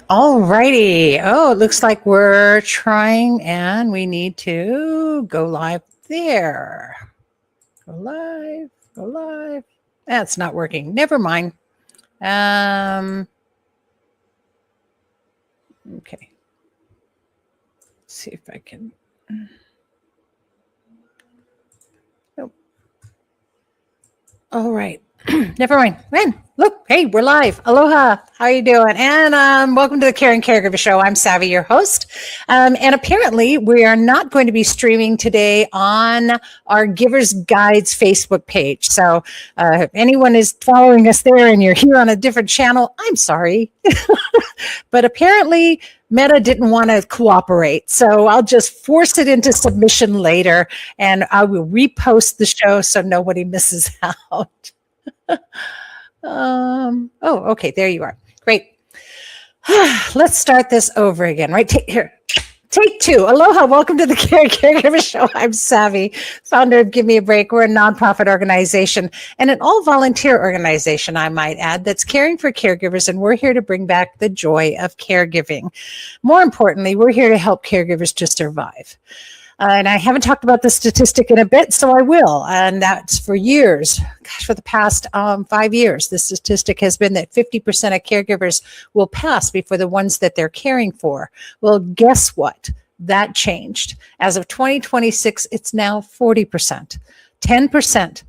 All righty. Oh, it looks like we're trying and we need to go live there. Go live, go live. That's not working. Never mind. Okay. Let's see if I can. Nope. All right. Never mind. Man, look, hey, we're live. Aloha. How are you doing? And welcome to the Care and Caregiver Show. I'm Savy, your host. And apparently we are not going to be streaming today on our Givers Guides Facebook page. So if anyone is following us there and you're here on a different channel, I'm sorry. But apparently Meta didn't want to cooperate. So I'll just force it into submission later and I will repost the show so nobody misses out. Okay, there you are. Great. Let's start this over again, right? Take two. Aloha. Welcome to the Caregiver Show. I'm Savy, founder of Give Me a Break. We're a nonprofit organization and an all-volunteer organization, I might add, that's caring for caregivers, and we're here to bring back the joy of caregiving. More importantly, we're here to help caregivers to survive. And I haven't talked about the statistic in a bit, so I will. And that's for years. Gosh, for the past 5 years, the statistic has been that 50% of caregivers will pass before the ones that they're caring for. Well, guess what? That changed. As of 2026, it's now 40%. 10%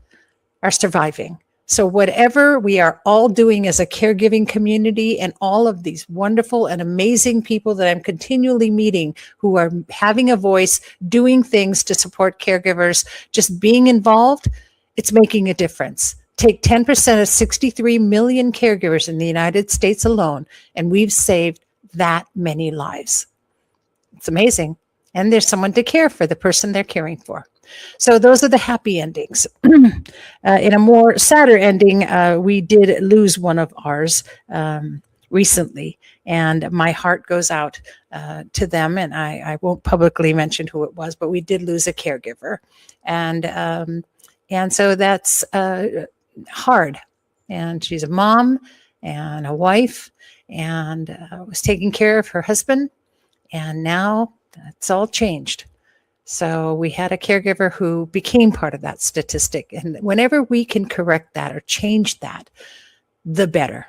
are surviving. So whatever we are all doing as a caregiving community, and all of these wonderful and amazing people that I'm continually meeting who are having a voice, doing things to support caregivers, just being involved, it's making a difference. Take 10% of 63 million caregivers in the United States alone, and we've saved that many lives. It's amazing. And there's someone to care for the person they're caring for. So those are the happy endings. In a more sadder ending, we did lose one of ours recently, and my heart goes out to them. And I won't publicly mention who it was, but we did lose a caregiver, and so that's hard. And she's a mom and a wife, and was taking care of her husband, and now that's all changed. So we had a caregiver who became part of that statistic. And whenever we can correct that or change that, the better.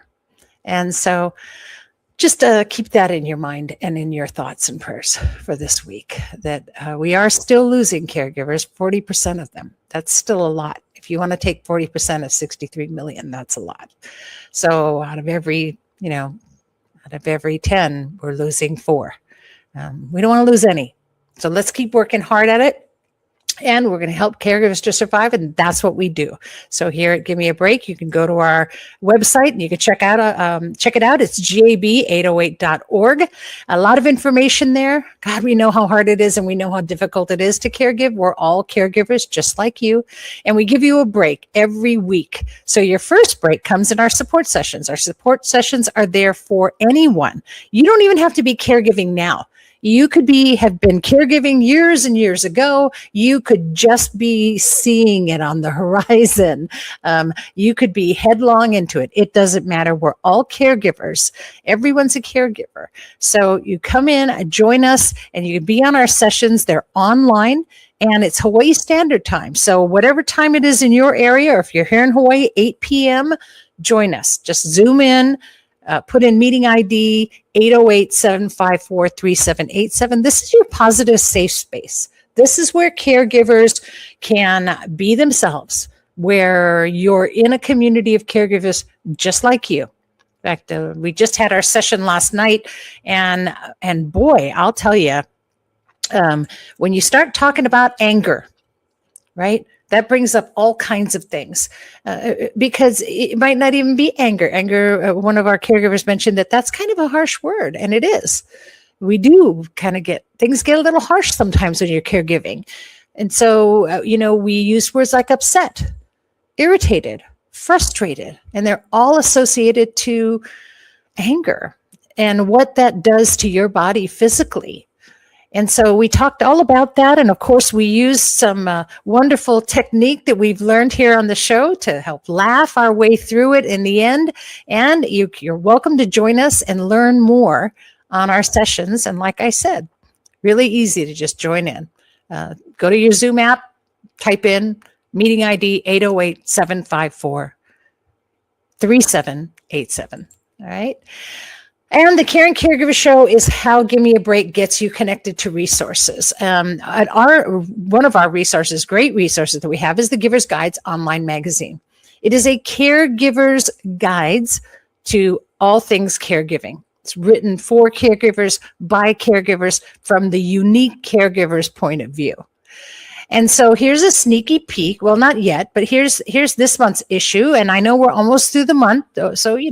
And so just keep that in your mind and in your thoughts and prayers for this week, that we are still losing caregivers, 40% of them. That's still a lot. If you want to take 40% of 63 million, that's a lot. So out of every 10, we're losing 4. We don't want to lose any. So let's keep working hard at it, and we're going to help caregivers to survive, and that's what we do. So here at Give Me a Break, you can go to our website and you can check it out. It's gab808.org. A lot of information there. God, we know how hard it is, and we know how difficult it is to caregive. We're all caregivers just like you, and we give you a break every week. So your first break comes in our support sessions. Our support sessions are there for anyone. You don't even have to be caregiving now. You could have been caregiving years and years ago. You could just be seeing it on the horizon. You could be headlong into it. It doesn't matter. We're all caregivers. Everyone's a caregiver. So you come in, join us, and you can be on our sessions. They're online, and it's Hawaii Standard Time. So whatever time it is in your area, or if you're here in Hawaii, 8 p.m., join us. Just Zoom in. Put in meeting ID 808-754-3787. This is your positive safe space. This is where caregivers can be themselves, where you're in a community of caregivers just like you. In fact, we just had our session last night, and boy, I'll tell you, when you start talking about anger, right? That brings up all kinds of things because it might not even be anger. Anger, one of our caregivers mentioned that's kind of a harsh word, and it is. We do kind of things get a little harsh sometimes when you're caregiving. And so, we use words like upset, irritated, frustrated, and they're all associated to anger and what that does to your body physically. And so we talked all about that. And of course, we used some wonderful technique that we've learned here on the show to help laugh our way through it in the end. And you're welcome to join us and learn more on our sessions. And like I said, really easy to just join in. Go to your Zoom app, type in meeting ID 808-754-3787. All right. And the Caring Caregiver Show is how Give Me a Break gets you connected to resources. One of our resources, great resources that we have, is the Giver's Guides online magazine. It is a caregiver's guides to all things caregiving. It's written for caregivers, by caregivers, from the unique caregiver's point of view. And so here's a sneaky peek. Well, not yet, but here's this month's issue. And I know we're almost through the month, so you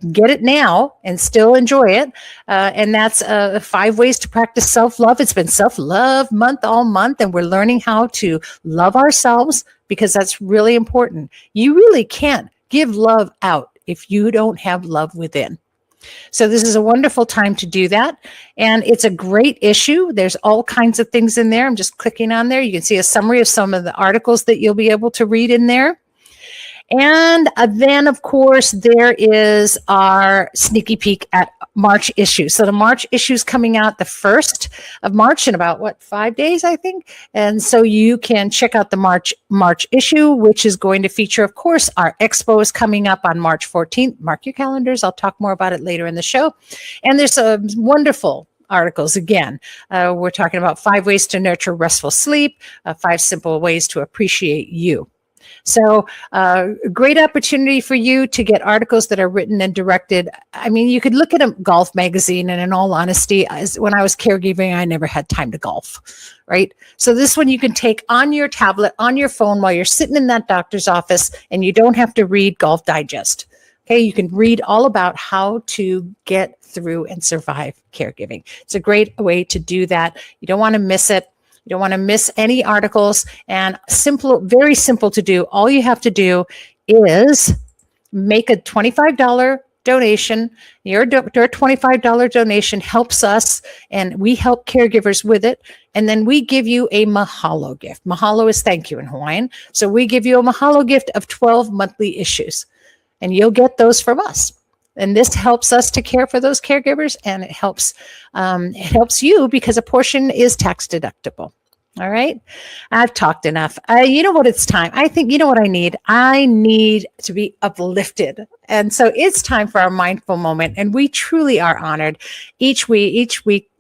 can get it now and still enjoy it. And that's 5 ways to practice self-love. It's been self-love month all month, and we're learning how to love ourselves, because that's really important. You really can't give love out if you don't have love within. So this is a wonderful time to do that. And it's a great issue. There's all kinds of things in there. I'm just clicking on there. You can see a summary of some of the articles that you'll be able to read in there. And then, of course, there is our sneaky peek at March issue. So the March issue is coming out the 1st of March in about, 5 days, I think. And so you can check out the March issue, which is going to feature, of course, our expo is coming up on March 14th. Mark your calendars. I'll talk more about it later in the show. And there's some wonderful articles. Again, we're talking about 5 ways to nurture restful sleep, 5 simple ways to appreciate you. So great opportunity for you to get articles that are written and directed. I mean, you could look at a golf magazine, and in all honesty, when I was caregiving, I never had time to golf, right? So this one you can take on your tablet, on your phone, while you're sitting in that doctor's office, and you don't have to read Golf Digest. Okay, you can read all about how to get through and survive caregiving. It's a great way to do that. You don't want to miss it. You don't want to miss any articles, and very simple to do. All you have to do is make a $25 donation. Your $25 donation helps us, and we help caregivers with it. And then we give you a mahalo gift. Mahalo is thank you in Hawaiian. So we give you a mahalo gift of 12 monthly issues, and you'll get those from us. And this helps us to care for those caregivers, and it helps you because a portion is tax deductible. All right. I've talked enough. You know what? It's time. I think, you know what I need? I need to be uplifted. And so it's time for our mindful moment. And we truly are honored each week,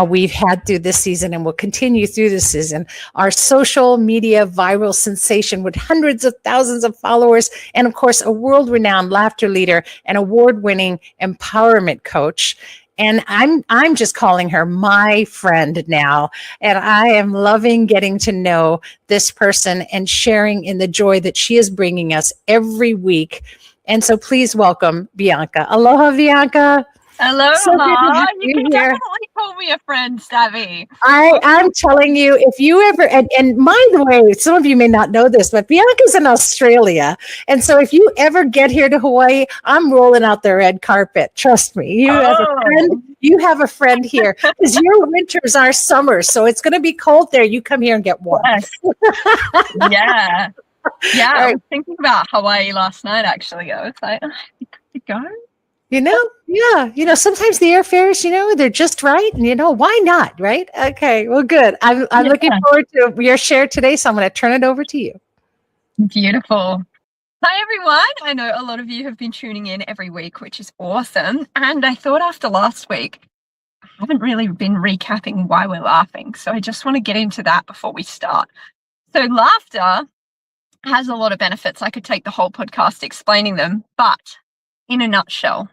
we've had through this season and will continue through this season, our social media viral sensation with hundreds of thousands of followers, and of course, a world-renowned laughter leader and award-winning empowerment coach. And I'm just calling her my friend now. And I am loving getting to know this person and sharing in the joy that she is bringing us every week. And so please welcome Bianca. Aloha, Bianca. Aloha. So you can definitely call me a friend, Savy. I'm telling you, if you ever, and by the way, some of you may not know this, but Bianca's in Australia. And so if you ever get here to Hawaii, I'm rolling out the red carpet. Trust me. You have a friend here, because your winters are summers. So it's going to be cold there. You come here and get warm. Yes. Yeah. Yeah. Right. I was thinking about Hawaii last night, actually. I was like, I think I could go. Sometimes the airfares, they're just right. And, why not? Right. Okay. Well, good. I'm looking forward to your share today. So I'm going to turn it over to you. Beautiful. Hi, everyone. I know a lot of you have been tuning in every week, which is awesome. And I thought after last week, I haven't really been recapping why we're laughing. So I just want to get into that before we start. So laughter has a lot of benefits. I could take the whole podcast explaining them, but in a nutshell,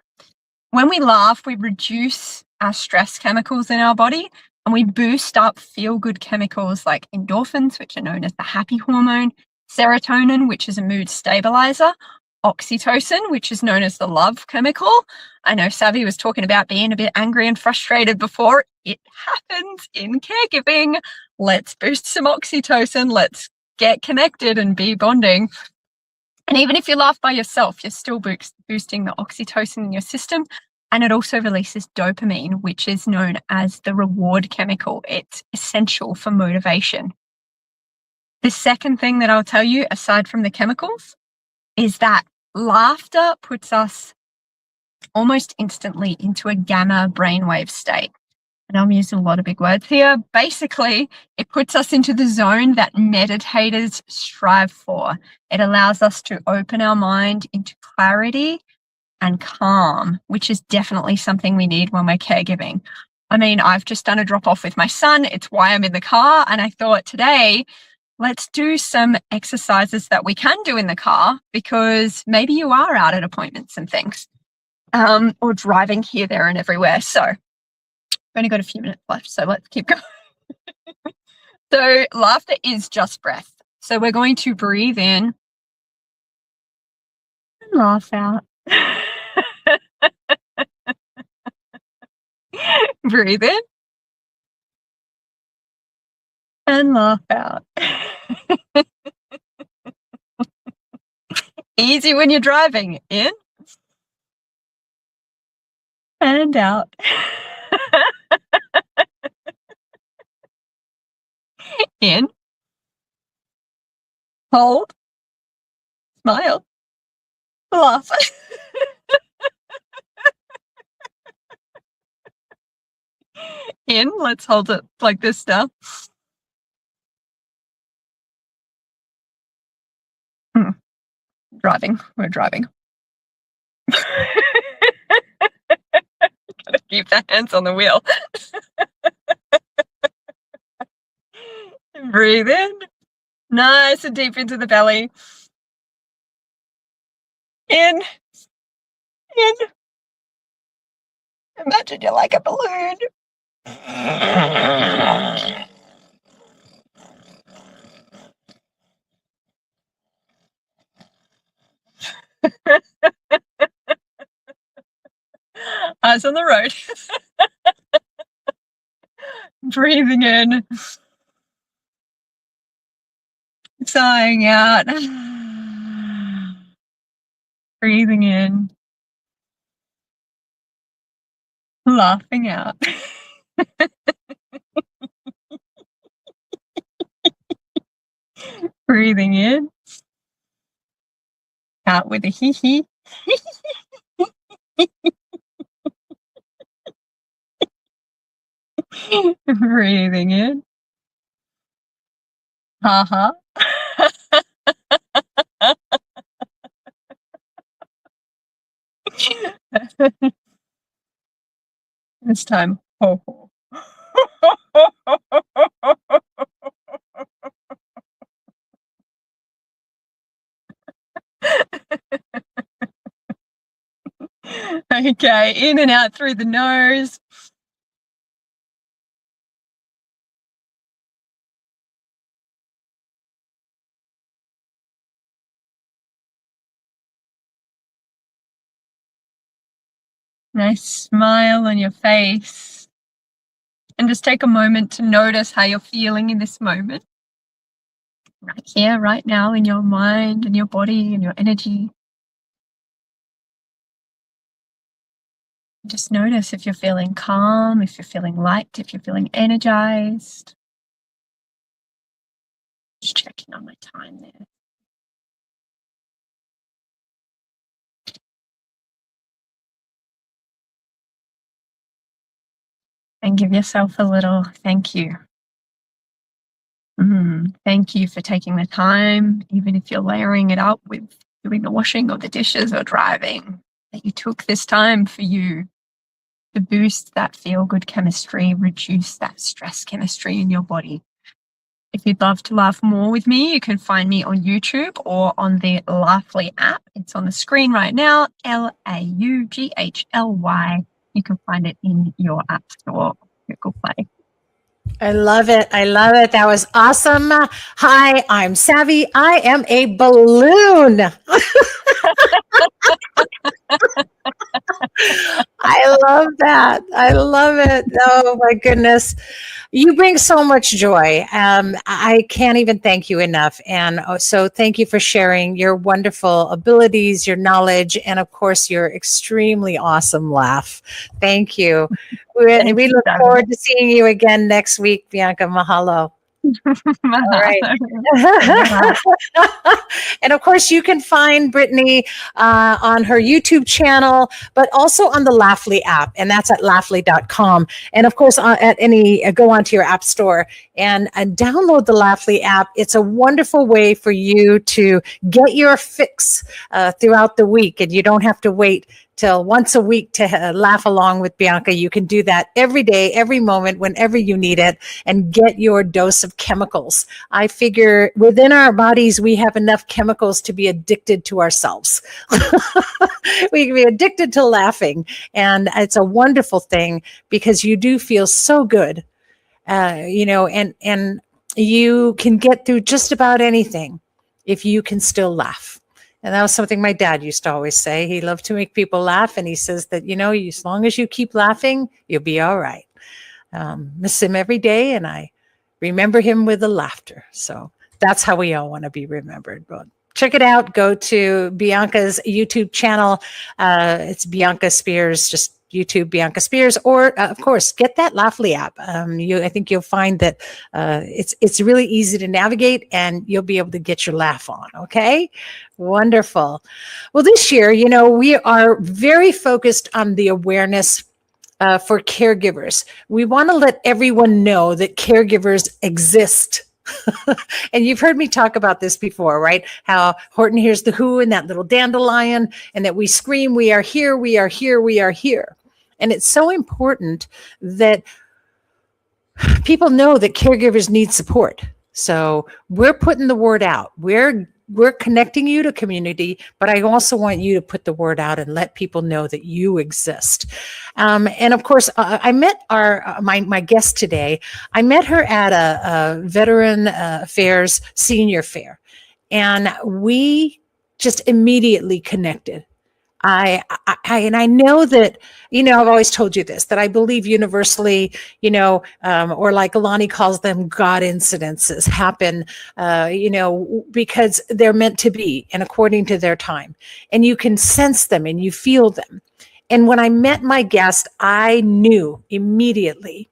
when we laugh, we reduce our stress chemicals in our body, and we boost up feel-good chemicals like endorphins, which are known as the happy hormone, serotonin, which is a mood stabilizer, oxytocin, which is known as the love chemical. I know Savy was talking about being a bit angry and frustrated before. It happens in caregiving. Let's boost some oxytocin. Let's get connected and be bonding. And even if you laugh by yourself, you're still boosting the oxytocin in your system. And it also releases dopamine, which is known as the reward chemical. It's essential for motivation. The second thing that I'll tell you, aside from the chemicals, is that laughter puts us almost instantly into a gamma brainwave state. And I'm using a lot of big words here. Basically, it puts us into the zone that meditators strive for. It allows us to open our mind into clarity and calm, which is definitely something we need when we're caregiving. I mean, I've just done a drop off with my son. It's why I'm in the car. And I thought today, let's do some exercises that we can do in the car, because maybe you are out at appointments and things, or driving here, there, and everywhere. So I've only got a few minutes left, so let's keep going. So laughter is just breath. So we're going to breathe in and laugh out. Breathe in and laugh out. Easy when you're driving. In and out. In, hold, smile, laugh. In, let's hold it like this now. Driving, we're driving. Gotta keep the hands on the wheel. Breathe in, nice and deep into the belly. In. Imagine you're like a balloon. Eyes on the road. Breathing in. Sighing out. Breathing in. Laughing out. Breathing in. Out with a hee-hee. Breathing in. Ha-ha. This time, ho ho. Okay, in and out through the nose. Nice smile on your face. And just take a moment to notice how you're feeling in this moment. Right here, right now, in your mind and your body and your energy. Just notice if you're feeling calm, if you're feeling light, if you're feeling energized. Just checking on my time there. And give yourself a little thank you. Thank you for taking the time, even if you're layering it up with doing the washing or the dishes or driving, that you took this time for you to boost that feel-good chemistry, reduce that stress chemistry in your body. If you'd love to laugh more with me, you can find me on YouTube or on the Laughly app. It's on the screen right now, Laughley. You can find it in your app store, Google Play. I love it. I love it. That was awesome. Hi, I'm Savy. I am a balloon. I love that. I love it. Oh my goodness. You bring so much joy. I can't even thank you enough. And so thank you for sharing your wonderful abilities, your knowledge, and of course, your extremely awesome laugh. Thank you. Thank We you, look Savy. forward to seeing you again next week, Bianca. Mahalo. All right. And of course, you can find Brittany on her YouTube channel, but also on the Laughly app, and that's at laughly.com. And of course, at any go onto your app store and download the Laughly app. It's a wonderful way for you to get your fix throughout the week, and you don't have to wait till once a week to laugh along with Bianca. You can do that every day, every moment, whenever you need it, and get your dose of chemicals. I figure within our bodies, we have enough chemicals to be addicted to ourselves. We can be addicted to laughing. And it's a wonderful thing because you do feel so good, and you can get through just about anything if you can still laugh. And that was something my dad used to always say. He loved to make people laugh. And he says that, as long as you keep laughing, you'll be all right. Miss him every day. And I remember him with the laughter. So that's how we all want to be remembered. But check it out. Go to Bianca's YouTube channel. It's Bianca Spears, just YouTube Bianca Spears, or of course, get that Laughly app. I think you'll find that it's really easy to navigate, and you'll be able to get your laugh on. Okay, wonderful. Well, this year, we are very focused on the awareness for caregivers. We want to let everyone know that caregivers exist. And you've heard me talk about this before, right? How Horton hears the who and that little dandelion, and that we scream, we are here, we are here, we are here. And it's so important that people know that caregivers need support. So we're putting the word out. We're connecting you to community, but I also want you to put the word out and let people know that you exist. And of course, I met my guest today. I met her at a Veteran Affairs Senior Fair, and we just immediately connected. I know that, I've always told you this, that I believe universally, or like Alani calls them, God incidences happen, because they're meant to be and according to their time, and you can sense them and you feel them. And when I met my guest, I knew immediately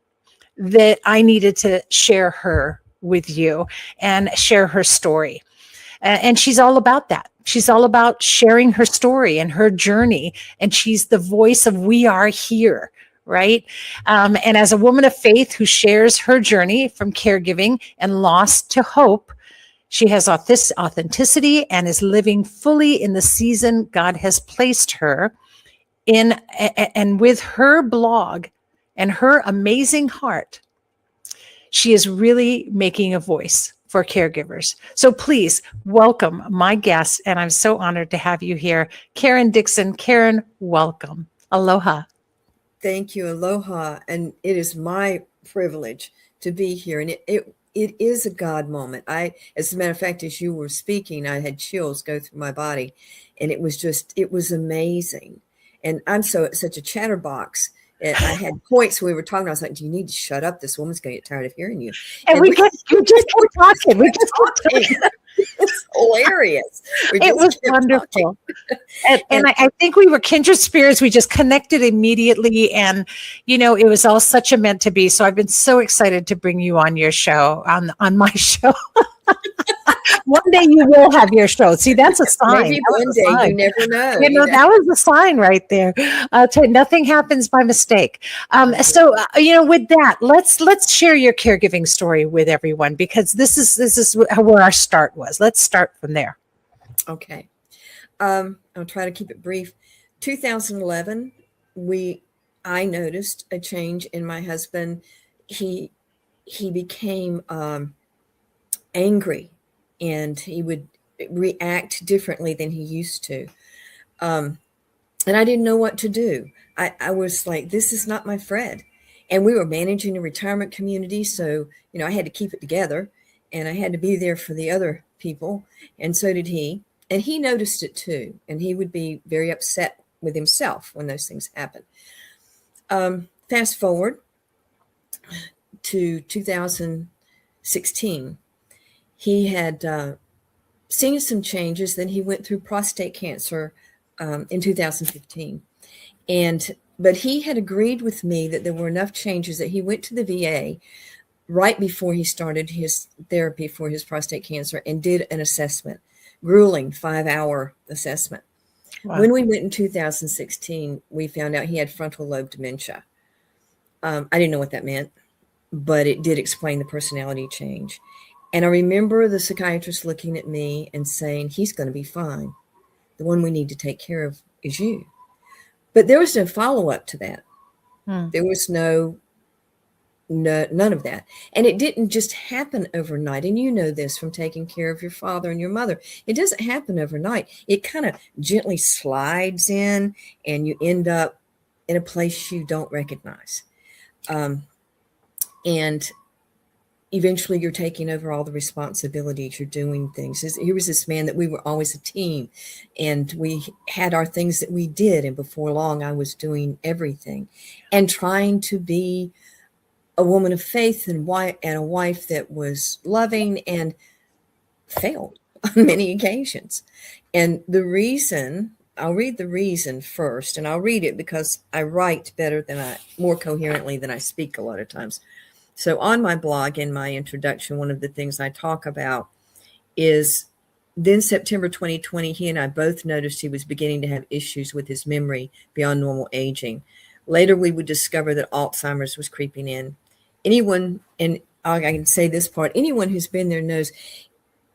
that I needed to share her with you and share her story. And she's all about that. She's all about sharing her story and her journey. And she's the voice of We Are Here, right? And as a woman of faith who shares her journey from caregiving and loss to hope, she has authenticity and is living fully in the season God has placed her in. And with her blog and her amazing heart, she is really making a voice for caregivers. So please welcome my guest, and I'm so honored to have you here, Karen Dizxon. Karen, welcome. Aloha. Thank you. Aloha. And it is my privilege to be here. And it is a God moment. As a matter of fact, as you were speaking, I had chills go through my body, and it was amazing. And I'm such a chatterbox. And I had points we were talking. I was like, "Do you need to shut up? This woman's going to get tired of hearing you." And you just kept talking. We just kept talking. It's hilarious. It was wonderful. And I think we were kindred spirits. We just connected immediately. And, it was all such a meant to be. So I've been so excited to bring you on your show, on my show. One day you will have your show. See, that's a sign. Maybe one day, you never know. That was a sign right there. Nothing happens by mistake. So, with that, let's share your caregiving story with everyone, because this is where our start was. Let's start from there. Okay. I'll try to keep it brief. 2011, I noticed a change in my husband. He became angry, and he would react differently than he used to. And I didn't know what to do. I was like, this is not my Fred. And we were managing a retirement community. So, I had to keep it together, and I had to be there for the other people. And so did he. And he noticed it too. And he would be very upset with himself when those things happen. Fast forward to 2016, he had seen some changes. Then he went through prostate cancer in 2015. But he had agreed with me that there were enough changes that he went to the VA right before he started his therapy for his prostate cancer and did an assessment, grueling 5-hour assessment. Wow. When we went in 2016, we found out he had frontal lobe dementia. I didn't know what that meant, but it did explain the personality change. And I remember the psychiatrist looking at me and saying, he's going to be fine. The one we need to take care of is you. But there was no follow-up to that. There was none of that. And it didn't just happen overnight. And you know this from taking care of your father and your mother. It doesn't happen overnight. It kind of gently slides in, and you end up in a place you don't recognize. And eventually you're taking over all the responsibilities. You're doing things. Here was this man that we were always a team, and we had our things that we did. And before long, I was doing everything and trying to be a woman of faith and a wife that was loving, and failed on many occasions. And the reason, I'll read the reason first, and I'll read it because I write more coherently than I speak a lot of times. So on my blog, in my introduction, one of the things I talk about is then September 2020, he and I both noticed he was beginning to have issues with his memory beyond normal aging. Later, we would discover that Alzheimer's was creeping in. Anyone, and I can say this part, anyone who's been there knows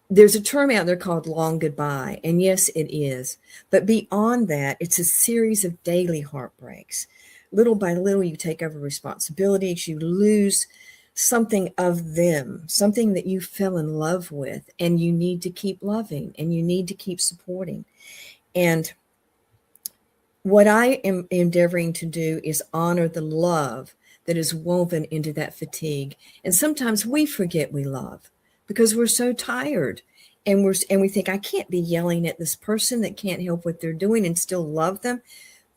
there's a term out there called long goodbye. And yes, it is. But beyond that, it's a series of daily heartbreaks. Little by little, you take over responsibilities, you lose something of them, something that you fell in love with, and you need to keep loving and you need to keep supporting. And what I am endeavoring to do is honor the love that is woven into that fatigue. And sometimes we forget we love because we're so tired, and we think, I can't be yelling at this person that can't help what they're doing and still love them.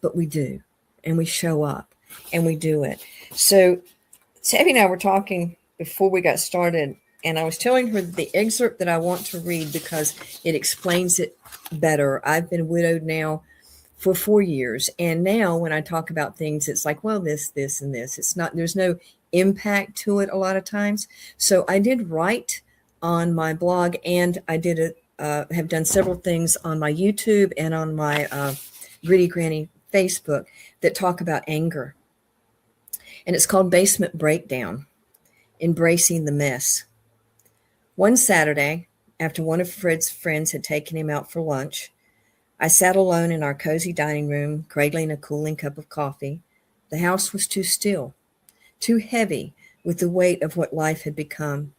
But we do, and we show up and we do it. So Savy and I were talking before we got started, and I was telling her the excerpt that I want to read because it explains it better. I've been widowed now for 4 years. And now when I talk about things, it's like, well, this, and this. It's not, there's no impact to it a lot of times. So I did write on my blog, and I did have done several things on my YouTube and on my Gritty Granny Facebook that talk about anger. And it's called Basement Breakdown, Embracing the Mess. One Saturday, after one of Fred's friends had taken him out for lunch, I sat alone in our cozy dining room, cradling a cooling cup of coffee. The house was too still, too heavy with the weight of what life had become.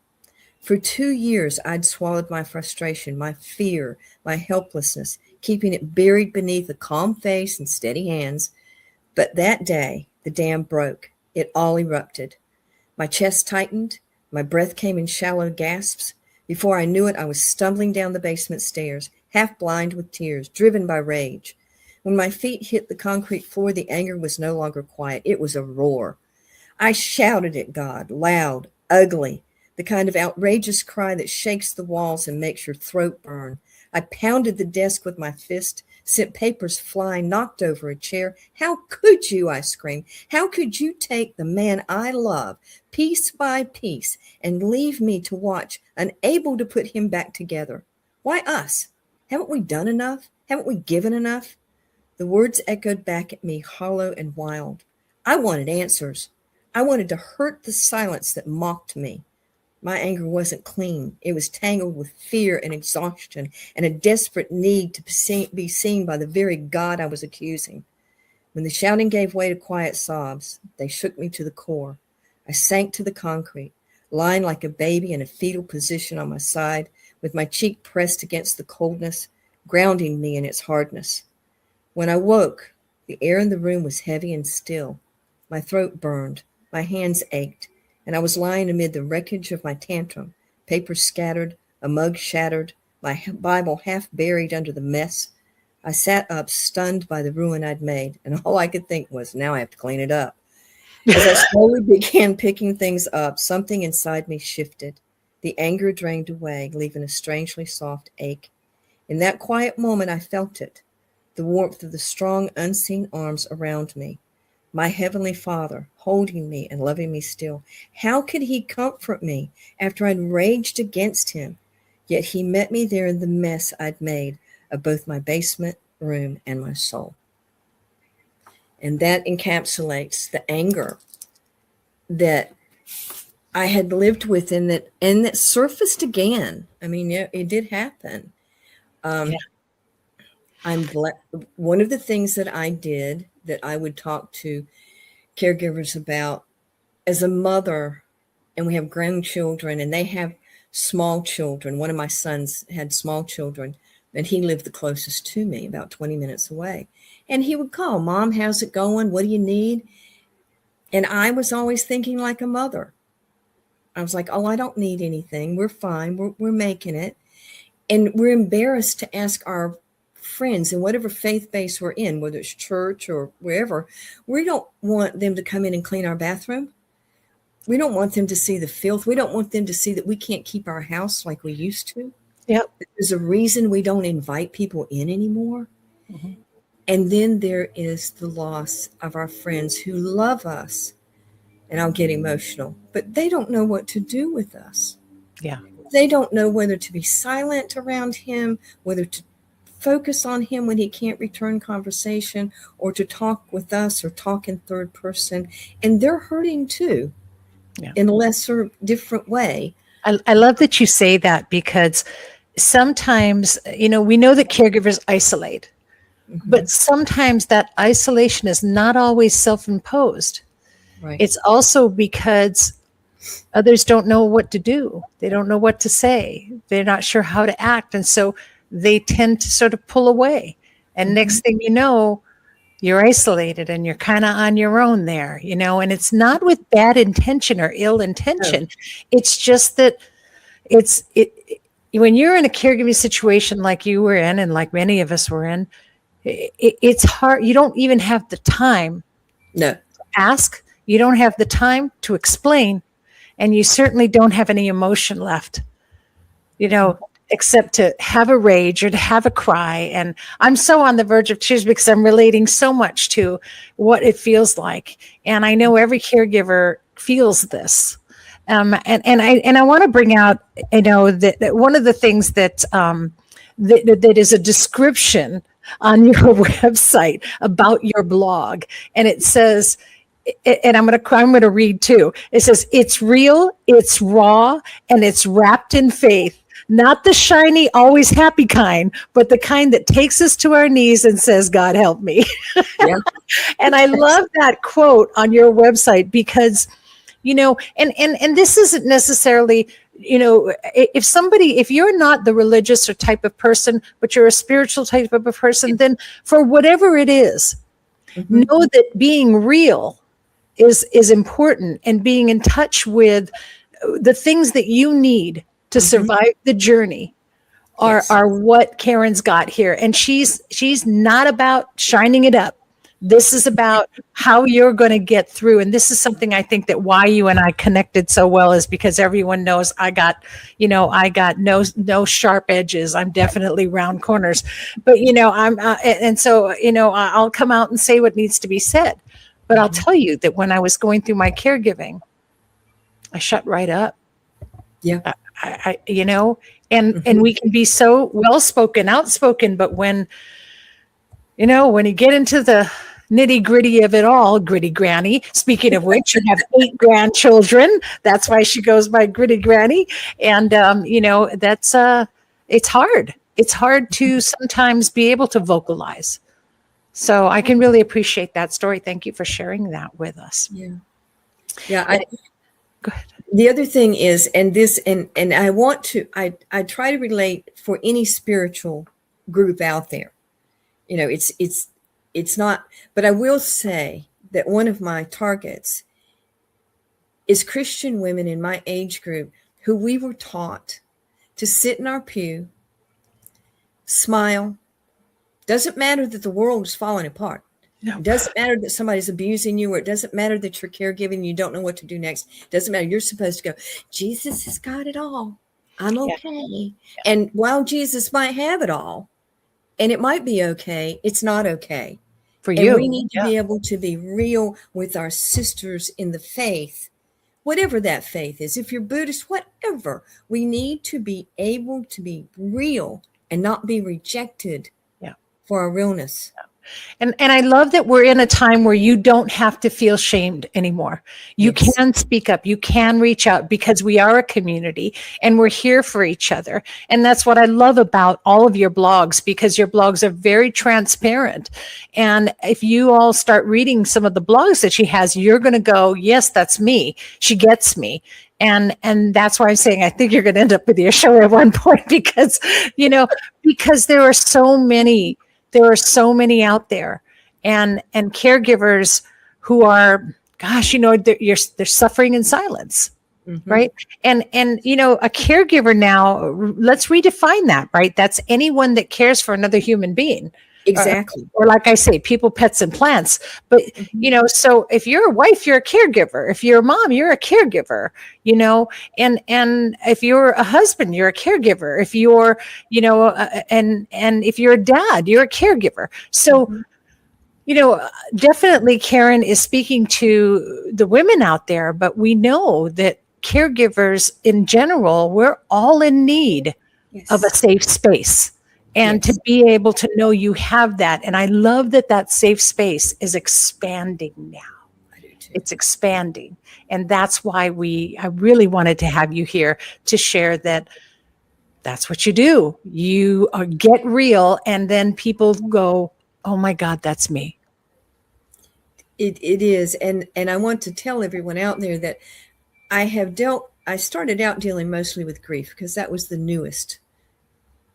For 2 years, I'd swallowed my frustration, my fear, my helplessness, keeping it buried beneath a calm face and steady hands. But that day, the dam broke. It all erupted. My chest tightened. My breath came in shallow gasps. Before I knew it, I was stumbling down the basement stairs, half blind with tears, driven by rage. When my feet hit the concrete floor, the anger was no longer quiet. It was a roar. I shouted at God, loud, ugly, the kind of outrageous cry that shakes the walls and makes your throat burn. I pounded the desk with my fist, sent papers flying, knocked over a chair. How could you, I screamed. How could you take the man I love, piece by piece, and leave me to watch, unable to put him back together? Why us? Haven't we done enough? Haven't we given enough? The words echoed back at me, hollow and wild. I wanted answers. I wanted to hurt the silence that mocked me. My anger wasn't clean. It was tangled with fear and exhaustion and a desperate need to be seen by the very God I was accusing. When the shouting gave way to quiet sobs, they shook me to the core. I sank to the concrete, lying like a baby in a fetal position on my side, with my cheek pressed against the coldness, grounding me in its hardness. When I woke, the air in the room was heavy and still. My throat burned, my hands ached, and I was lying amid the wreckage of my tantrum, papers scattered, a mug shattered, my Bible half buried under the mess. I sat up, stunned by the ruin I'd made, and all I could think was, now I have to clean it up. As I slowly began picking things up, something inside me shifted. The anger drained away, leaving a strangely soft ache. In that quiet moment, I felt it, the warmth of the strong, unseen arms around me. My Heavenly Father holding me and loving me still. How could he comfort me after I'd raged against him? Yet he met me there in the mess I'd made of both my basement, room, and my soul. And that encapsulates the anger that I had lived with and that surfaced again. I mean, yeah, it did happen. Yeah. I'm glad. One of the things that I did that I would talk to caregivers about as a mother, and we have grown children and they have small children. One of my sons had small children and he lived the closest to me, about 20 minutes away. And he would call, Mom, how's it going? What do you need? And I was always thinking like a mother. I was like, oh, I don't need anything. We're fine. We're making it. And we're embarrassed to ask our friends in whatever faith base we're in, whether it's church or wherever. We don't want them to come in and clean our bathroom. We don't want them to see the filth. We don't want them to see that we can't keep our house like we used to. Yep. There's a reason we don't invite people in anymore. Mm-hmm. And then there is the loss of our friends who love us. And I'll get emotional, but they don't know what to do with us. Yeah. They don't know whether to be silent around him, whether to focus on him when he can't return conversation, or to talk with us or talk in third person. And they're hurting too, in a lesser, different way. I love that you say that, because sometimes, we know that caregivers isolate, but sometimes that isolation is not always self-imposed. Right. It's also because others don't know what to do. They don't know what to say. They're not sure how to act. And so they tend to sort of pull away. And next thing you know, you're isolated and you're kind of on your own there, and it's not with bad intention or ill intention. No. It's just that when you're in a caregiving situation like you were in, and like many of us were in, it's hard. You don't even have the time to ask. You don't have the time to explain, and you certainly don't have any emotion left, except to have a rage or to have a cry. And I'm so on the verge of tears because I'm relating so much to what it feels like. And I know every caregiver feels this. And I want to bring out, that one of the things that is a description on your website about your blog, and it says, and I'm going to read too. It says, it's real, it's raw, and it's wrapped in faith. Not the shiny, always happy kind, but the kind that takes us to our knees and says, God help me. Yeah. And I love that quote on your website because, and this isn't necessarily, if you're not the religious or type of person, but you're a spiritual type of a person, then for whatever it is, know that being real is important, and being in touch with the things that you need to survive the journey are what Karen's got here. And she's not about shining it up. This is about how you're going to get through. And this is something I think that why you and I connected so well is because everyone knows I got no sharp edges. I'm definitely round corners, but I'll come out and say what needs to be said. But I'll tell you that when I was going through my caregiving, I shut right up. Yeah. And we can be so well-spoken, outspoken, but when you get into the nitty-gritty of it all, Gritty Granny, speaking of which, you have 8 grandchildren. That's why she goes by Gritty Granny. And, it's hard. It's hard to sometimes be able to vocalize. So I can really appreciate that story. Thank you for sharing that with us. Yeah. Yeah. Go ahead. The other thing is, and I try to relate for any spiritual group out there. It's not, but I will say that one of my targets is Christian women in my age group who we were taught to sit in our pew, smile. Doesn't matter that the world is falling apart. No. It doesn't matter that somebody's abusing you, or it doesn't matter that you're caregiving, you don't know what to do next. It doesn't matter. You're supposed to go, Jesus has got it all. I'm okay. And while Jesus might have it all, and it might be okay, it's not okay. For And you. we need to be able to be real with our sisters in the faith, whatever that faith is. If you're Buddhist, whatever, we need to be able to be real and not be rejected for our realness. And I love that we're in a time where you don't have to feel shamed anymore. You can speak up, you can reach out, because we are a community and we're here for each other. And that's what I love about all of your blogs, because your blogs are very transparent. And if you all start reading some of the blogs that she has, you're going to go, yes, that's me. She gets me. And that's why I'm saying I think you're going to end up with your show at one point, because, because there are so many out there, and caregivers who are, gosh, they're suffering in silence, right? And a caregiver now, let's redefine that, right? That's anyone that cares for another human being. Exactly. Or like I say, people, pets, and plants. But, so if you're a wife, you're a caregiver. If you're a mom, you're a caregiver, and if you're a husband, you're a caregiver. If you're, and if you're a dad, you're a caregiver. So, definitely Karen is speaking to the women out there, but we know that caregivers in general, we're all in need of a safe space. And to be able to know you have that. And I love that safe space is expanding now. I do too. It's expanding. And that's why I really wanted to have you here to share that that's what you do. You get real, and then people go, oh my God, that's me. It is. And I want to tell everyone out there that I started out dealing mostly with grief, because that was the newest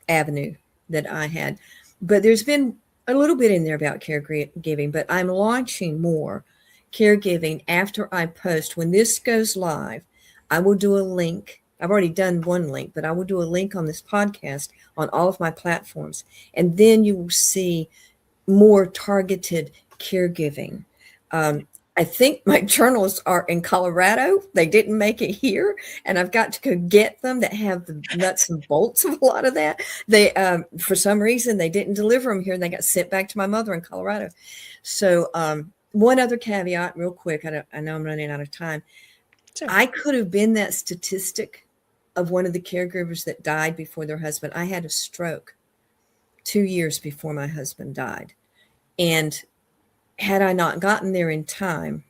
avenue that I had, but there's been a little bit in there about caregiving, but I'm launching more caregiving after I post. When this goes live, I will do a link. I've already done one link, but I will do a link on this podcast on all of my platforms. And then you will see more targeted caregiving. I think my journals are in Colorado. They didn't make it here, and I've got to go get them that have the nuts and bolts of a lot of that. They, for some reason, they didn't deliver them here, and they got sent back to my mother in Colorado. So one other caveat real quick. I know I'm running out of time. Sure. I could have been that statistic of one of the caregivers that died before their husband. I had a stroke 2 years before my husband died. And had I not gotten there in time,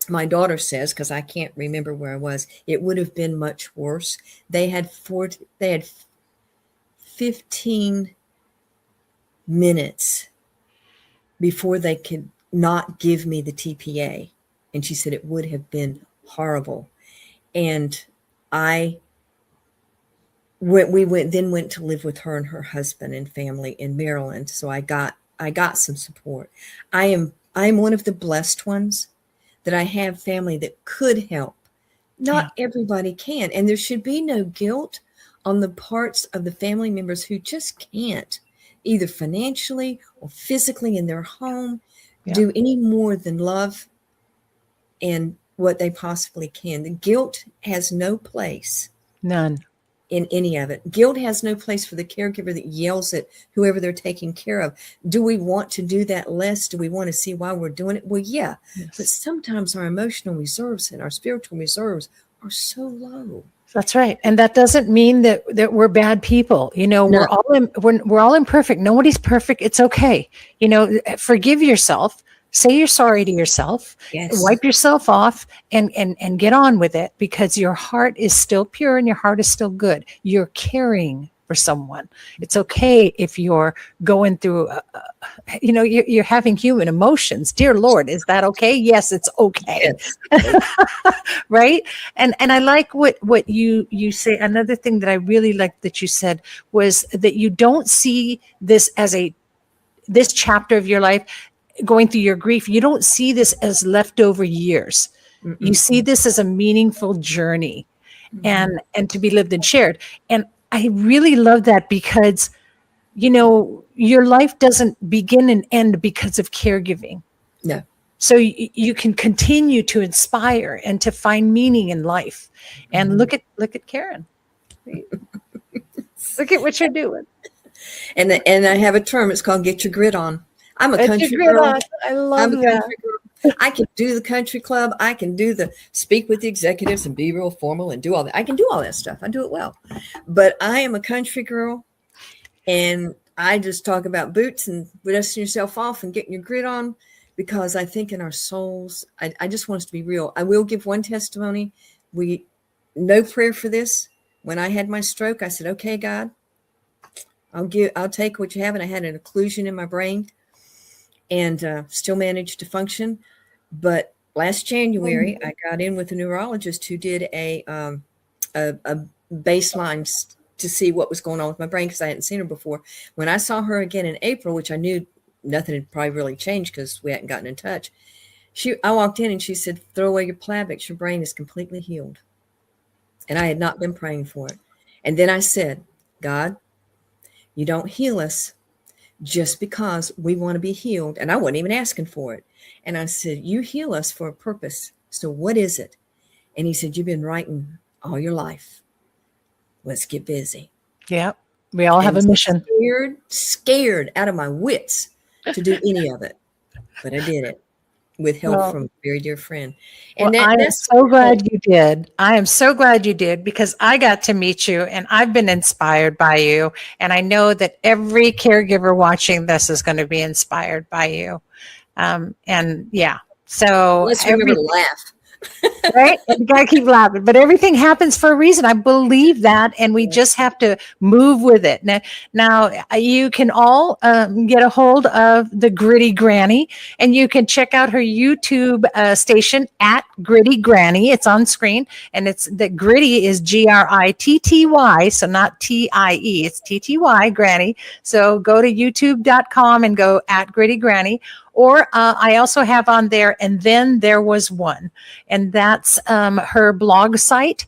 my daughter says, because I can't remember where I was, it would have been much worse. They had 15 minutes before they could not give me the TPA. And she said it would have been horrible. And we went to live with her and her husband and family in Maryland. So I got some support. I am one of the blessed ones that I have family that could help. Not everybody can. And there should be no guilt on the parts of the family members who just can't, either financially or physically in their home, do any more than love and what they possibly can. The guilt has no place. None. In any of it. Guilt has no place for the caregiver that yells at whoever they're taking care of. Do we want to do that less? Do we want to see why we're doing it? Well, yeah. Yes. But sometimes our emotional reserves and our spiritual reserves are so low. That's right. And that doesn't mean that we're bad people. No. We're all imperfect. Nobody's perfect. It's okay. Forgive yourself. Say you're sorry to yourself, wipe yourself off, and get on with it, because your heart is still pure and your heart is still good. You're caring for someone. It's okay if you're going through, you're having human emotions. Dear Lord, is that okay? Yes, it's okay. Yes. Right? And I like what you say. Another thing that I really liked that you said was that you don't see this as this chapter of your life, going through your grief, you don't see this as leftover years. Mm-mm. You see this as a meaningful journey, and to be lived and shared. And I really love that, because, your life doesn't begin and end because of caregiving. No. So you can continue to inspire and to find meaning in life. And look at Karen. Look at what you're doing. And I have a term. It's called "Get Your Grit On." I'm a Get country your grit girl. on. I love I'm a that. country girl. I can do the country club. I can do the speak with the executives and be real formal and do all that. I can do all that stuff. I do it well. But I am a country girl, and I just talk about boots and dusting yourself off and getting your grit on, because I think in our souls, I just want us to be real. I will give one testimony. No prayer for this. When I had my stroke, I said, "Okay, God, I'll take what you have." And I had an occlusion in my brain, and still managed to function. But last January, I got in with a neurologist who did a baseline to see what was going on with my brain, because I hadn't seen her before. When I saw her again in April, which I knew nothing had probably really changed because we hadn't gotten in touch, I walked in and she said, "Throw away your Plavix. Your brain is completely healed." And I had not been praying for it. And then I said, "God, you don't heal us just because we want to be healed." And I wasn't even asking for it. And I said, "You heal us for a purpose. So what is it?" And he said, "You've been writing all your life. Let's get busy." Yeah. We all have a mission. Scared out of my wits to do any of it. But I did it with help from a very dear friend. And I am so glad you did. I am so glad you did, because I got to meet you and I've been inspired by you. And I know that every caregiver watching this is going to be inspired by you. And yeah, so let's remember to laugh. Right? You gotta keep laughing, but everything happens for a reason. I believe that, and we just have to move with it. Now you can all get a hold of the Gritty Granny, and you can check out her YouTube station at Gritty Granny. It's on screen, and it's the Gritty is GRITTY, so not TIE. It's TTY Granny. So go to youtube.com and go at Gritty Granny. Or I also have on there, and then there was one, and that's her blog site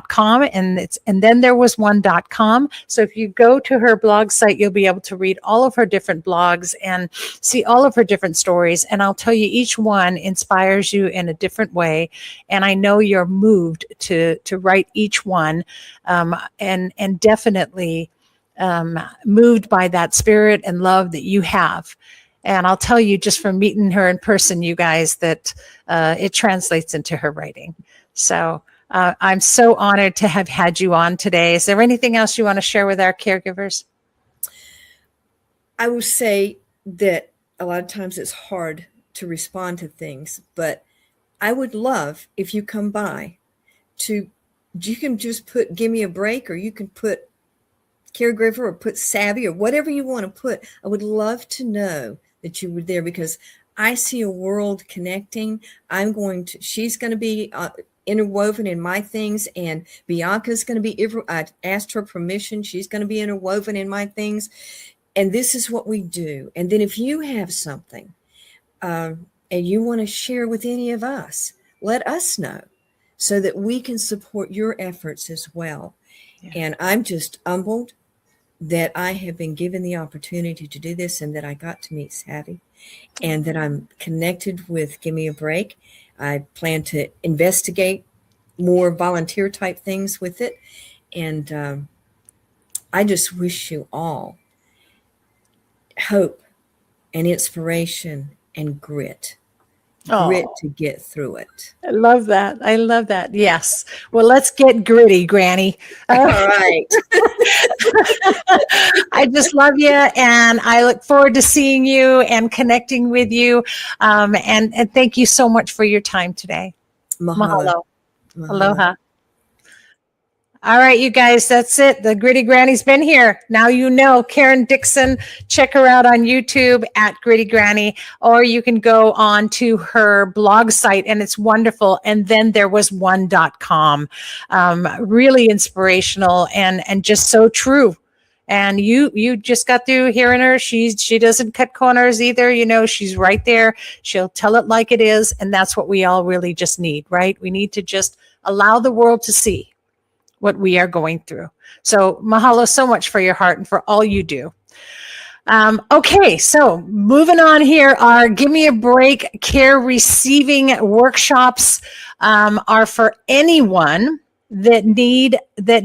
.com, and then there was one.com. So if you go to her blog site, you'll be able to read all of her different blogs and see all of her different stories. And I'll tell you, each one inspires you in a different way. And I know you're moved to write each one, and definitely moved by that spirit and love that you have. And I'll tell you, just from meeting her in person, you guys, that it translates into her writing. So I'm so honored to have had you on today. Is there anything else you want to share with our caregivers? I will say that a lot of times it's hard to respond to things, but I would love if you come by you can just put "Give Me a Break," or you can put Caregiver, or put Savy, or whatever you want to put. I would love to know that you were there, because I see a world connecting. She's going to be interwoven in my things, and Bianca's going to be, I asked her permission, she's going to be interwoven in my things. And this is what we do. And then if you have something and you want to share with any of us, let us know so that we can support your efforts as well. Yeah. And I'm just humbled that I have been given the opportunity to do this, and that I got to meet Savy, and that I'm connected with Give Me a Break. I plan to investigate more volunteer type things with it. And I just wish you all hope and inspiration and grit. Grit to get through it. I love that. I love that. Yes. Well, let's get gritty, Granny. All right. I just love you, and I look forward to seeing you and connecting with you. And thank you so much for your time today. Mahalo. Aloha. All right, you guys, that's it. The Gritty Granny's been here. Now you know Karen Dizxon. Check her out on YouTube at Gritty Granny, or you can go on to her blog site, and it's wonderful. And then there was one.com. Really inspirational and just so true. And you just got through hearing her. She doesn't cut corners either. You know, she's right there. She'll tell it like it is. And that's what we all really just need, right? We need to just allow the world to see what we are going through. So mahalo so much for your heart and for all you do. Okay, so moving on here, our Give Me a Break care receiving workshops are for anyone that need that.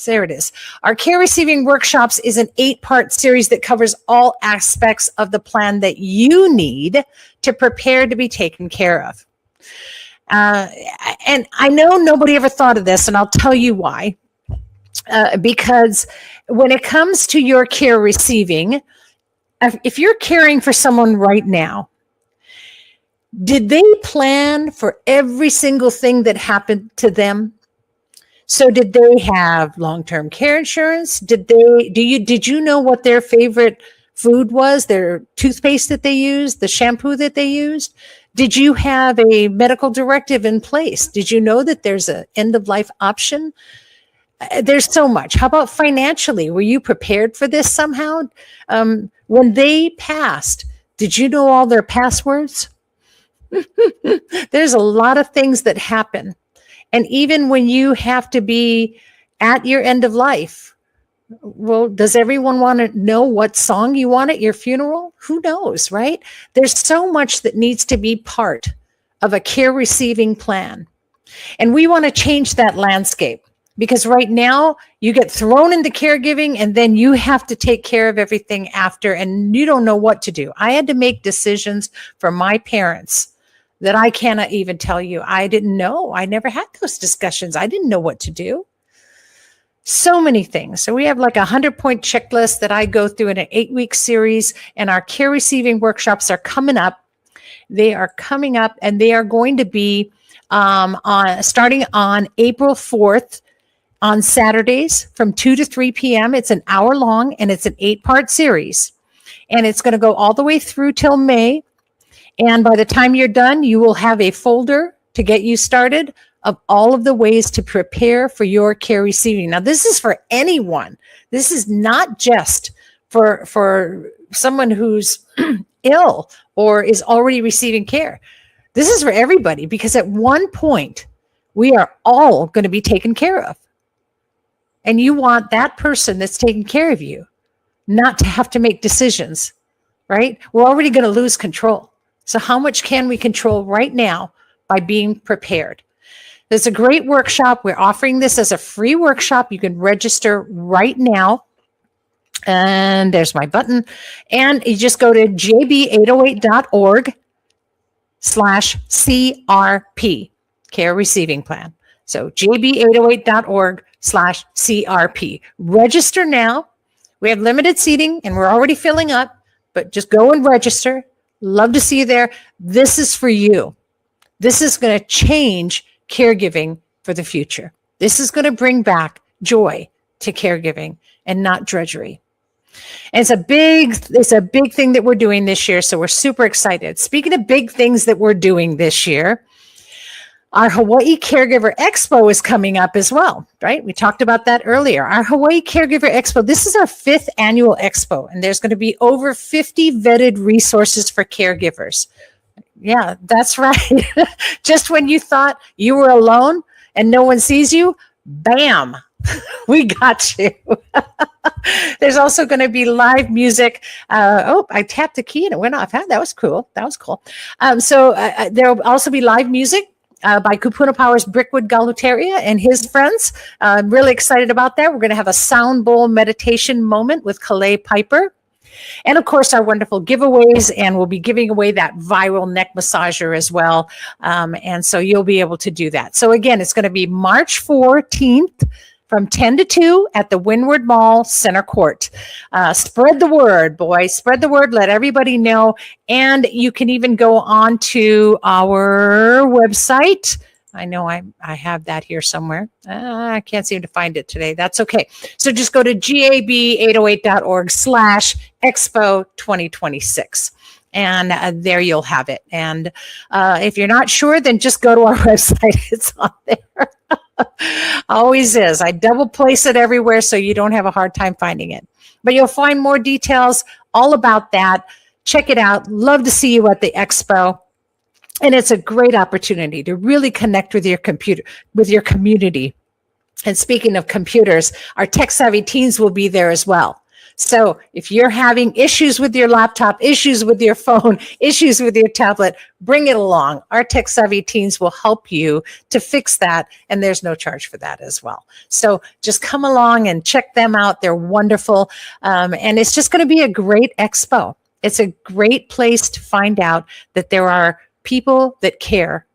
There it is. Our care receiving workshops is an 8-part series that covers all aspects of the plan that you need to prepare to be taken care of. And I know nobody ever thought of this, and I'll tell you why. Because when it comes to your care receiving, if you're caring for someone right now, did they plan for every single thing that happened to them? So did they have long-term care insurance? Did you know what their favorite food was, their toothpaste that they used, the shampoo that they used? Did you have a medical directive in place? Did you know that there's an end-of-life option? There's so much. How about financially? Were you prepared for this somehow? When they passed, did you know all their passwords? There's a lot of things that happen. And even when you have to be at your end of life, well, does everyone want to know what song you want at your funeral? Who knows, right? There's so much that needs to be part of a care receiving plan. And we want to change that landscape. Because right now you get thrown into caregiving and then you have to take care of everything after and you don't know what to do. I had to make decisions for my parents that I cannot even tell you. I didn't know. I never had those discussions. I didn't know what to do. So many things. So we have like a 100-point checklist that I go through in an 8-week series, and our care receiving workshops are coming up. They are coming up and they are going to be starting on April 4th. On Saturdays from 2 to 3 p.m. It's an hour long and it's an 8-part series. And it's going to go all the way through till May. And by the time you're done, you will have a folder to get you started of all of the ways to prepare for your care receiving. Now, this is for anyone. This is not just for someone who's ill or is already receiving care. This is for everybody, because at one point, we are all going to be taken care of. And you want that person that's taking care of you not to have to make decisions, right? We're already going to lose control. So how much can we control right now by being prepared? There's a great workshop. We're offering this as a free workshop. You can register right now. And there's my button. And you just go to jb808.org/CRP, Care Receiving Plan. So jb808.org/CRP. Register now. We have limited seating and we're already filling up, but just go and register. Love to see you there. This is for you. This is going to change caregiving for the future. This is going to bring back joy to caregiving and not drudgery. And it's a big thing that we're doing this year. So we're super excited. Speaking of big things that we're doing this year, our Hawaii Caregiver Expo is coming up as well, right? We talked about that earlier. Our Hawaii Caregiver Expo, this is our 5th annual expo, and there's going to be over 50 vetted resources for caregivers. Yeah, that's right. Just when you thought you were alone and no one sees you, bam, we got you. There's also going to be live music. I tapped the key and it went off. That was cool. So there will also be live music by Kupuna Power's Brickwood Galutaria and his friends. I'm really excited about that. We're going to have a sound bowl meditation moment with Calais Piper. And of course, our wonderful giveaways, and we'll be giving away that viral neck massager as well. And so you'll be able to do that. So again, it's going to be March 14th from 10 to 2 at the Windward Mall Center Court. Spread the word, boys. Spread the word. Let everybody know. And you can even go on to our website. I know I have that here somewhere. I can't seem to find it today. That's okay. So just go to gab808.org/expo 2026. And there you'll have it. And if you're not sure, then just go to our website. It's on there. Always is. I double place it everywhere so you don't have a hard time finding it. But you'll find more details all about that. Check it out. Love to see you at the expo. And it's a great opportunity to really connect with your community. And speaking of computers, our tech savvy teens will be there as well. So if you're having issues with your laptop, issues with your phone, issues with your tablet, bring it along. Our tech savvy teens will help you to fix that. And there's no charge for that as well. So just come along and check them out. They're wonderful. And it's just going to be a great expo. It's a great place to find out that there are people that care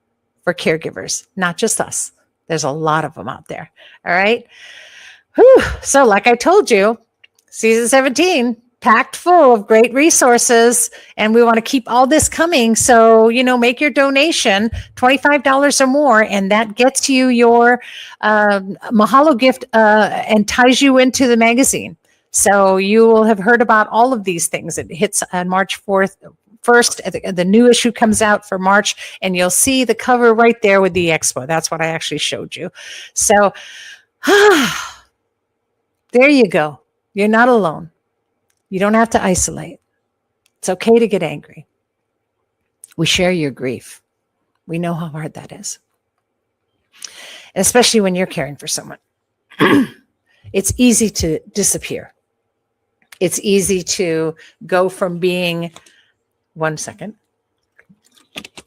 for caregivers, not just us. There's a lot of them out there. All right. Whew. So like I told you, season 17, packed full of great resources, and we want to keep all this coming. So, make your donation, $25 or more, and that gets you your Mahalo gift and ties you into the magazine. So you will have heard about all of these things. It hits on March 4th. First, the new issue comes out for March, and you'll see the cover right there with the expo. That's what I actually showed you. So there you go. You're not alone. You don't have to isolate. It's okay to get angry. We share your grief. We know how hard that is, especially when you're caring for someone. It's easy to disappear. It's easy to go from being, one second.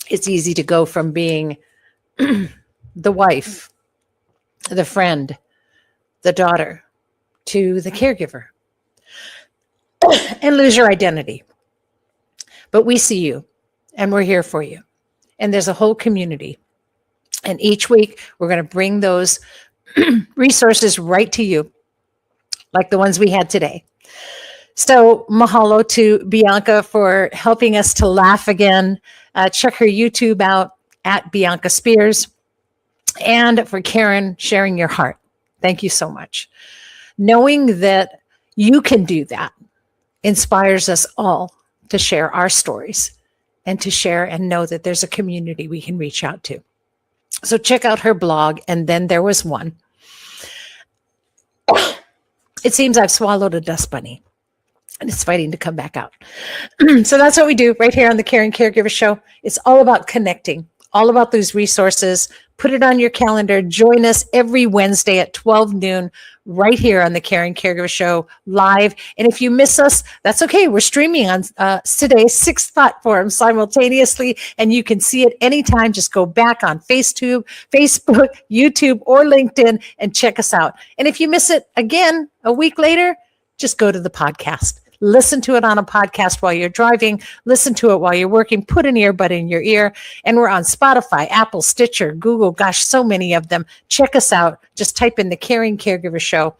It's easy to go from being the wife, the friend, the daughter, to the caregiver and lose your identity. But we see you and we're here for you. And there's a whole community. And each week we're going to bring those resources right to you, like the ones we had today. So mahalo to Bianca for helping us to laugh again. Check her YouTube out at Bianca Spears, and for Karen sharing your heart. Thank you so much. Knowing that you can do that inspires us all to share our stories and to share and know that there's a community we can reach out to. So check out her blog. And then there was one. It seems I've swallowed a dust bunny and it's fighting to come back out. So that's what we do right here on the Caring Caregiver Show. It's all about connecting, all about those resources. Put it on your calendar. Join us every Wednesday at 12 noon right here on the Caring Caregiver Show live. And if you miss us, that's okay. We're streaming on today's 6 platforms simultaneously, and you can see it anytime. Just go back on Facebook, YouTube, or LinkedIn and check us out. And if you miss it again a week later, just go to the podcast. Listen to it on a podcast while you're driving. Listen to it while you're working. Put an earbud in your ear. And we're on Spotify, Apple, Stitcher, Google. Gosh, so many of them. Check us out. Just type in the Caring Caregiver Show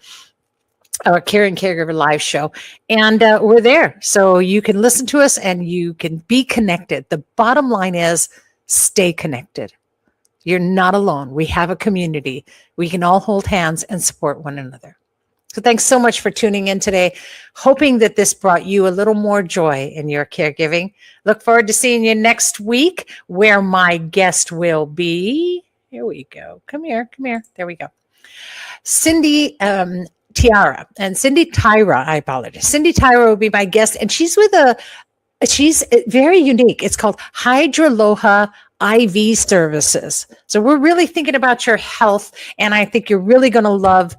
or Caring Caregiver Live Show. And we're there. So you can listen to us and you can be connected. The bottom line is stay connected. You're not alone. We have a community. We can all hold hands and support one another. So thanks so much for tuning in today. Hoping that this brought you a little more joy in your caregiving. Look forward to seeing you next week, where my guest will be. Here we go. Come here. There we go. Cindy Tyra. I apologize. Cindy Tyra will be my guest, and she's very unique. It's called Hydroloha IV services. So we're really thinking about your health, and I think you're really going to love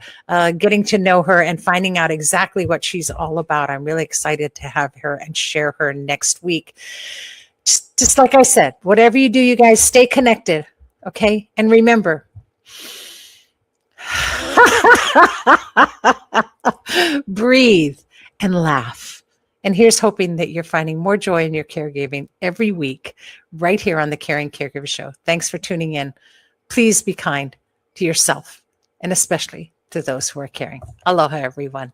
getting to know her and finding out exactly what she's all about. I'm really excited to have her and share her next week. Just like I said, whatever you do, you guys stay connected, okay? And remember, breathe and laugh. And here's hoping that you're finding more joy in your caregiving every week right here on the Caring Caregiver Show. Thanks for tuning in. Please be kind to yourself and especially to those who are caring. Aloha, everyone.